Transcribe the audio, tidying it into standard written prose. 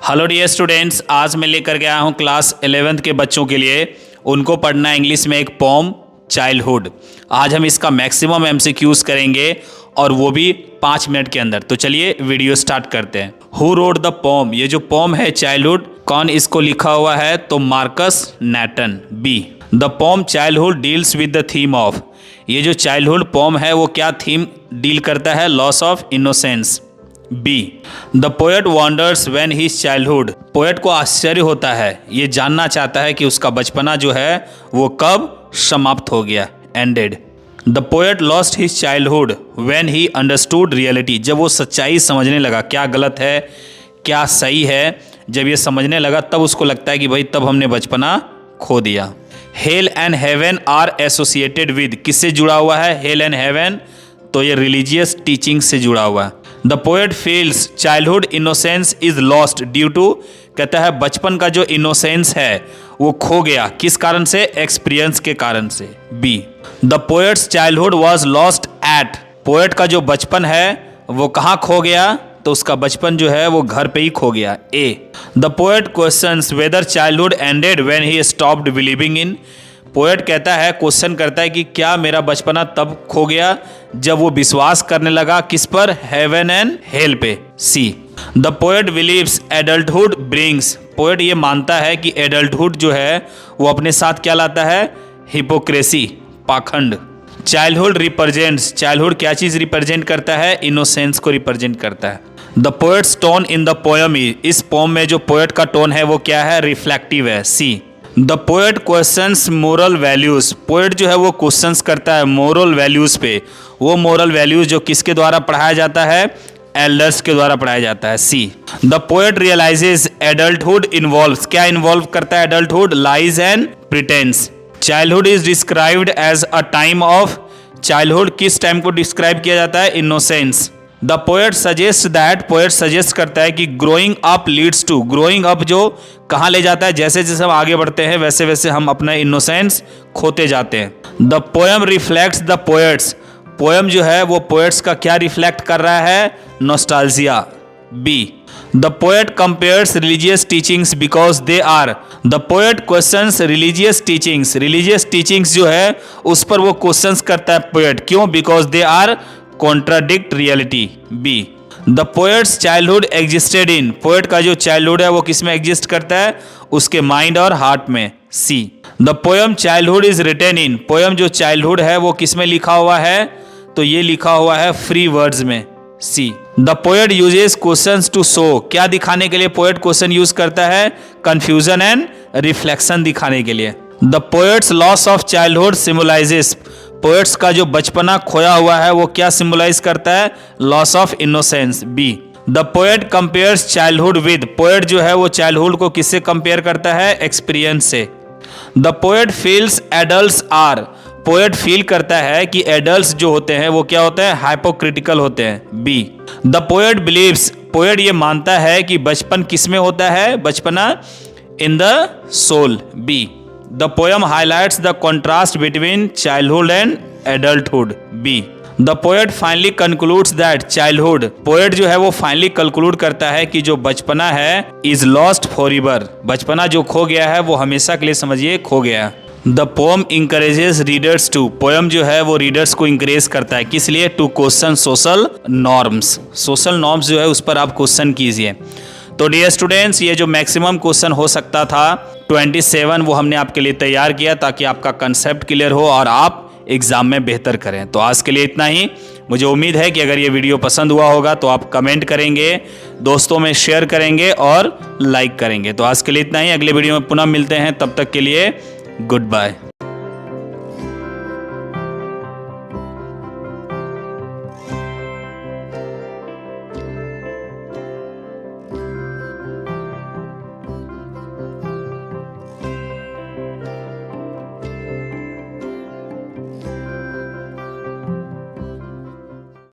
Hello dear students, आज मैं लेकर गया हूँ क्लास 11th के बच्चों के लिए। उनको पढ़ना है इंग्लिश में एक पोम चाइल्डहुड। आज हम इसका मैक्सिमम एमसीक्यूज करेंगे और वो भी 5 मिनट के अंदर। तो चलिए वीडियो स्टार्ट करते हैं। हु रोड द पोम, ये जो पोम है चाइल्डहुड, कौन इसको लिखा हुआ है? तो Markus Natten. B, the poem childhood deals with the theme of, ये जो चाइल्डहुड पोम है वो क्या थीम डील करता है? Loss of innocence. B, the poet wonders when his childhood, poet को आश्चर्य होता है, ये जानना चाहता है कि उसका बचपना जो है वो कब समाप्त हो गया, ended. The poet lost his childhood when he understood reality, जब वो सच्चाई समझने लगा, क्या गलत है क्या सही है, जब ये समझने लगा तब उसको लगता है कि भाई तब हमने बचपना खो दिया। Hell and heaven are associated with, किससे जुड़ा हुआ है? हेल एंड हेवन, तो ये रिलीजियस टीचिंग से जुड़ा हुआ है। The poet feels childhood innocence is lost due to, कहता है बचपन का जो इनोसेंस है वो खो गया, किस कारण से? एक्सपीरियंस के कारण से। B, the poet's childhood was lost at, poet का जो बचपन है वो कहाँ खो गया? तो उसका बचपन जो है वो घर पे ही खो गया। A, the poet questions whether childhood ended when he stopped believing in, poet कहता है, क्वेश्चन करता है कि क्या मेरा बचपना तब खो गया जब वो विश्वास करने लगा किस पर? हेवन एंड हेल पे। C, the poet believes adulthood brings, poet ये मानता है कि एडल्टहुड जो है वो अपने साथ क्या लाता है? हिपोक्रेसी, पाखंड। चाइल्डहुड रिप्रेजेंट्स, चाइल्डहुड क्या चीज रिप्रेजेंट करता है? इनोसेंस को रिप्रेजेंट करता है। The poets tone in the poem, इस पोम में जो पोएट का टोन है वो क्या है? रिफ्लेक्टिव है। C, the poet questions moral values, poet जो है वो क्वेश्चंस करता है मोरल वैल्यूज पे, वो मोरल वैल्यूज जो किसके द्वारा पढ़ाया जाता है? एल्डर्स के द्वारा पढ़ाया जाता है। C, the poet realises adulthood involves, क्या इन्वॉल्व करता है adulthood? Lies and pretence. Childhood is described as a time of, childhood किस टाइम को डिस्क्राइब किया जाता है? Innocence. The poet suggest that, poet suggest करता है कि growing up leads to, growing up जो कहाँ ले जाता है? जैसे जैसे हम आगे बढ़ते हैं वैसे वैसे हम अपना इनोसेंस खोते जाते हैं। The poem reflects the poets, poem जो है वो पोएट्स का क्या रिफ्लेक्ट कर रहा है? Nostalgia. B, the poet compares religious teachings because they are, the poet questions religious teachings, religious teachings जो है उस पर वो क्वेश्चंस करता है पोएट, क्यों? Because they are contradict reality. B, the poet's childhood existed in, poet का जो चाइल्डहुड है वो किस में एग्जिस्ट करता है? उसके माइंड और हार्ट में। C, the poem childhood is written in, poem जो चाइल्डहुड है वो किस में लिखा हुआ है? तो ये लिखा हुआ है फ्री वर्ड्स में। C, the poet uses questions to show, क्या दिखाने के लिए पोएट क्वेश्चन यूज करता है? कंफ्यूजन एंड रिफ्लेक्शन दिखाने के लिए। The poet's loss of childhood symbolises, poets का जो बचपना खोया हुआ है वो क्या सिंबलाइज करता है? Loss of innocence. B, the poet compares childhood with, poet जो है वो चाइल्डहुड को किससे कंपेयर करता है? एक्सपीरियंस से। The poet feels adults are, poet feel करता है कि एडल्ट्स जो होते हैं वो क्या होते हैं? हाइपोक्रिटिकल होते हैं। B, the poet believes, poet ये मानता है कि बचपन किस में होता है? बचपना in the soul. B, the poem highlights the contrast between childhood and adulthood. B, the poet finally concludes that childhood, poet जो है वो फाइनली कंक्लूड करता है कि जो बचपना है इज लॉस्ट फॉरएवर, बचपना जो खो गया है वो हमेशा के लिए समझिए खो गया। The poem encourages readers to, poem जो है वो रीडर्स को इंकरेज करता है, किस लिए? To question social norms, social norms जो है उस पर आप क्वेश्चन कीजिए। तो डियर स्टूडेंट्स, ये जो मैक्सिमम क्वेश्चन हो सकता था 27 वो हमने आपके लिए तैयार किया ताकि आपका कंसेप्ट क्लियर हो और आप एग्जाम में बेहतर करें। तो आज के लिए इतना ही। मुझे उम्मीद है कि अगर ये वीडियो पसंद हुआ होगा तो आप कमेंट करेंगे, दोस्तों में शेयर करेंगे और लाइक करेंगे। तो आज के लिए इतना ही, अगले वीडियो में पुनः मिलते हैं, तब तक के लिए गुड बाय।